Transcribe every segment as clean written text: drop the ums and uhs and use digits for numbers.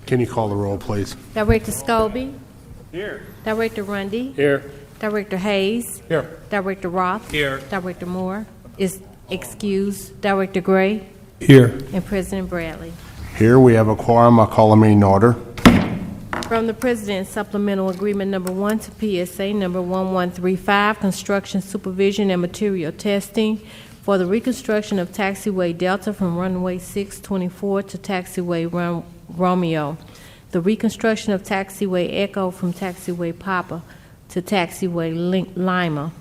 Can you call the roll, please? Director Scobie. Here. Director Rundy. Here. Director Hayes. Here. Director Roth. Here. Director Moore is excused. Director Gray. Here. And President Bradley. Here we have a quorum. I'll call a meeting to order. From the President, Supplemental Agreement Number 1 to PSA Number 1135, Construction Supervision and Material Testing for the reconstruction of Taxiway Delta from Runway 624 to Taxiway Romeo, the reconstruction of Taxiway Echo from Taxiway Papa to Taxiway Lima,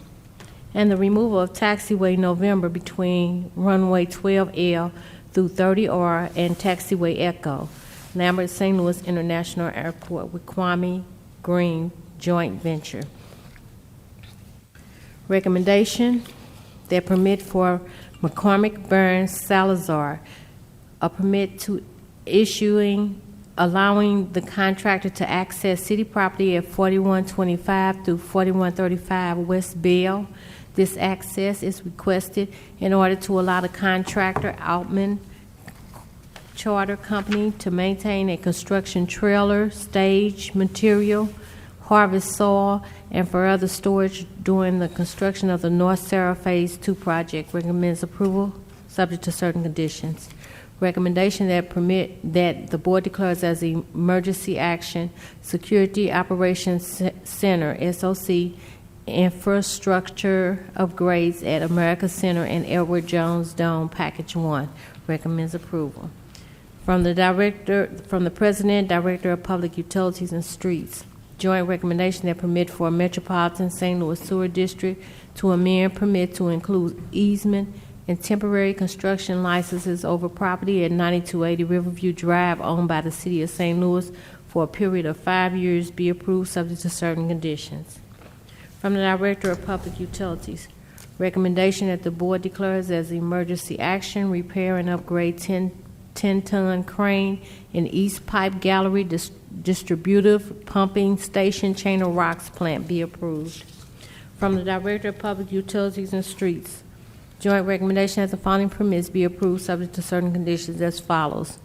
and the removal of Taxiway November between Runway 12L through 30R and Taxiway Echo, Lambert St. Louis International Airport with Kwame Green joint venture. Recommendation that permit for McCormick Burns Salazar, a permit to allowing the contractor to access city property at 4125 through 4135 West Bell. This access is requested in order to allow the contractor, Altman Charter Company, to maintain a construction trailer, stage material, harvest soil, and for other storage during the construction of the North Sarah Phase 2 project. Recommends approval, subject to certain conditions. Recommendation that the board declares as emergency action Security Operations Center, SOC, infrastructure upgrades at America Center and Edward Jones Dome, Package 1. Recommends approval. From the President, Director of Public Utilities and Streets, joint recommendation that permit for Metropolitan St. Louis Sewer District to amend permit to include easement and temporary construction licenses over property at 9280 Riverview Drive owned by the City of St. Louis for a period of 5 years be approved subject to certain conditions. From the Director of Public Utilities, recommendation that the board declares as emergency action repair and upgrade 10-ton crane in East Pipe Gallery distributive pumping station Chain of Rocks plant be approved. From the Director of Public Utilities and Streets, joint recommendation that the following permits be approved subject to certain conditions as follows.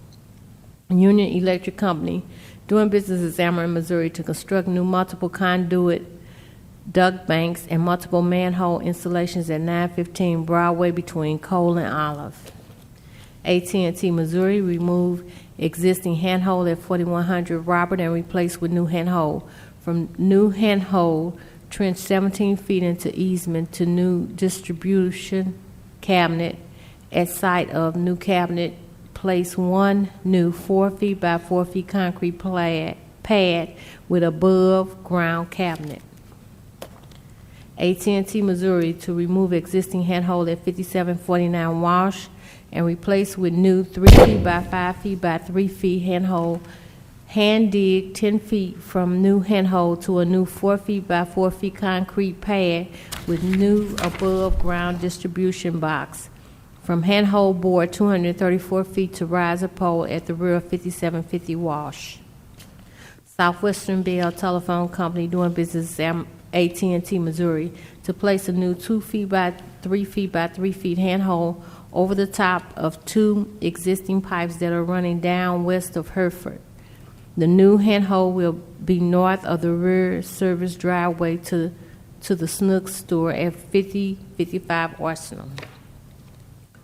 Union Electric Company doing business as Ameren, Missouri to construct new multiple conduit duct banks and multiple manhole installations at 915 Broadway between Cole and Olive. AT&T Missouri remove existing handhold at 4100 Robert and replace with new handhold. From new handhold, trench 17 feet into easement to new distribution cabinet at site of new cabinet. Place one new 4 feet by 4 feet concrete pad with above ground cabinet. AT&T Missouri to remove existing handhold at 5749 Walsh and replace with new 3 feet by 5 feet by 3 feet handhold, hand dig 10 feet from new handhold to a new 4 feet by 4 feet concrete pad with new above ground distribution box. From handhold board 234 feet to riser pole at the rear of 5750 Walsh. Southwestern Bell Telephone Company doing business as AT&T Missouri to place a new 2 feet by 3 feet by 3 feet handhold over the top of 2 existing pipes that are running down west of Hereford. The new handhold will be north of the rear service driveway to the Snooks store at 5055 Arsenal.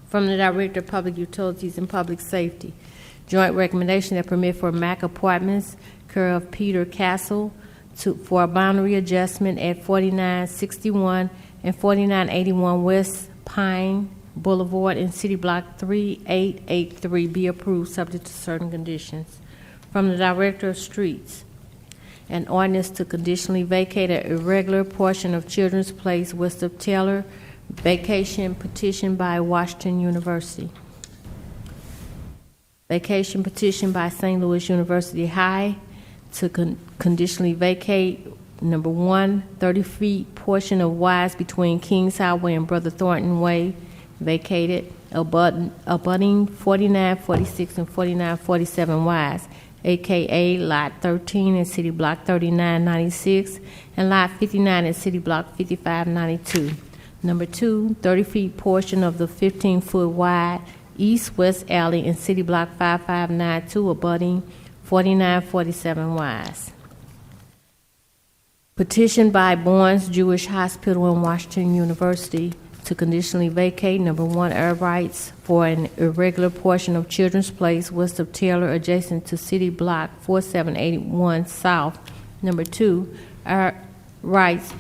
From the Director of Public Utilities and Public Safety, joint recommendation that permit for Mac Apartments, care of Peter Castle, for a boundary adjustment at 4961 and 4981 West Pine Boulevard in City Block 3883 be approved subject to certain conditions. From the Director of Streets, an ordinance to conditionally vacate an irregular portion of Children's Place west of Taylor, vacation petition by Washington University. Vacation petition by St. Louis University High to conditionally vacate number 1, 30 feet portion of Wise between Kings Highway and Brother Thornton Way, vacated, abutting 4946 and 4947 Wise, aka Lot 13 in City Block 3996 and Lot 59 in City Block 5592. Number 2, 30 feet portion of the 15-foot wide east-west alley in City Block 5592, abutting 4947 Wise. Petition by Barnes Jewish Hospital and Washington University to conditionally vacate number 1 air rights for an irregular portion of Children's Place west of Taylor adjacent to City Block 4781 South. Number 2 air rights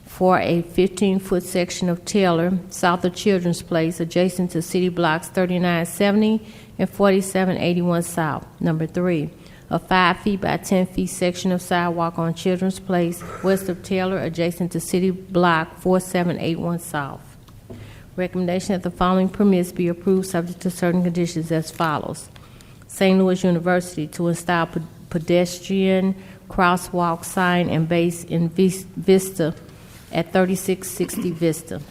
for a 15-foot section of Taylor south of Children's Place adjacent to City Blocks 3970 and 4781 South. Number 3 a 5 feet by 10 feet section of sidewalk on Children's Place west of Taylor adjacent to City Block 4781 South. Recommendation that the following permits be approved subject to certain conditions as follows. St. Louis University to install pedestrian crosswalk sign and base in Vista at 3660 Vista.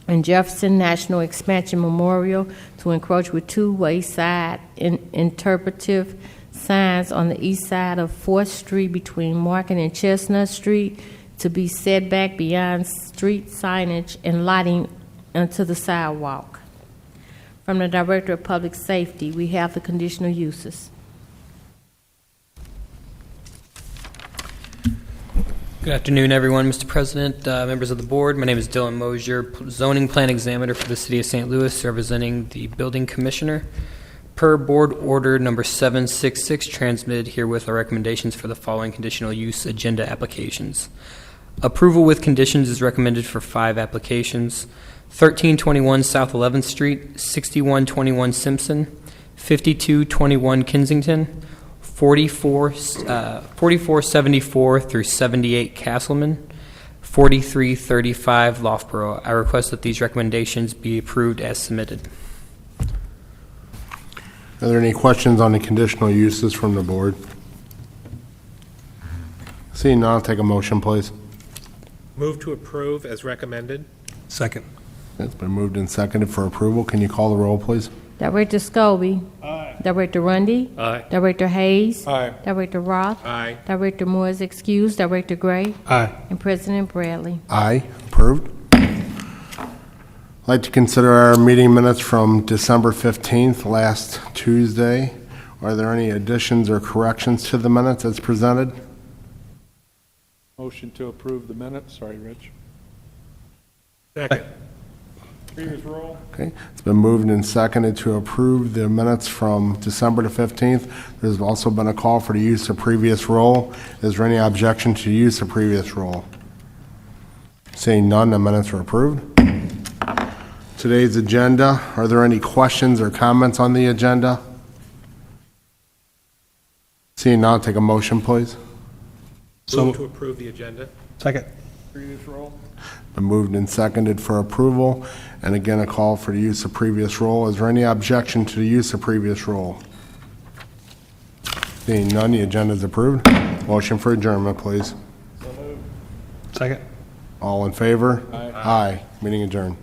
And Jefferson National Expansion Memorial to encroach with two-way side interpretive signs on the east side of 4th Street between Market and Chestnut Street to be set back beyond street signage and lighting onto the sidewalk. From the Director of Public Safety, we have the conditional uses. Good afternoon, everyone. Mr. President, members of the board, my name is Dylan Mosier, zoning plan examiner for the City of St. Louis, representing the building commissioner. Per board order number 766, transmitted herewith are recommendations for the following conditional use agenda applications. Approval with conditions is recommended for 5 applications: 1321 South 11th Street, 6121 Simpson, 5221 Kensington, 4474 through 78 Castleman, 4335 Loughborough. I request that these recommendations be approved as submitted. Are there any questions on the conditional uses from the board? Seeing none, I'll take a motion, please. Move to approve as recommended. Second. It's been moved and seconded for approval. Can you call the roll, please? Director Scobie. Aye. Director Rundy. Aye. Director Hayes. Aye. Director Roth. Aye. Director Moore is excused. Director Gray. Aye. And President Bradley. Aye. Approved. I'd like to consider our meeting minutes from December 15th, last Tuesday. Are there any additions or corrections to the minutes as presented? Motion to approve the minutes. Sorry, Rich. Second. Previous roll. Okay, it's been moved and seconded to approve the minutes from December the 15th. There's also been a call for the use of previous roll. Is there any objection to use of previous roll? Seeing none, the minutes are approved. Today's agenda, are there any questions or comments on the agenda? Seeing none, take a motion, please. Move to approve the agenda. Second. Previous roll. Been moved and seconded for approval. And again, a call for the use of previous roll. Is there any objection to the use of previous roll? Seeing none, the agenda is approved. Motion for adjournment, please. Second. All in favor? Aye. Aye. Meeting adjourned.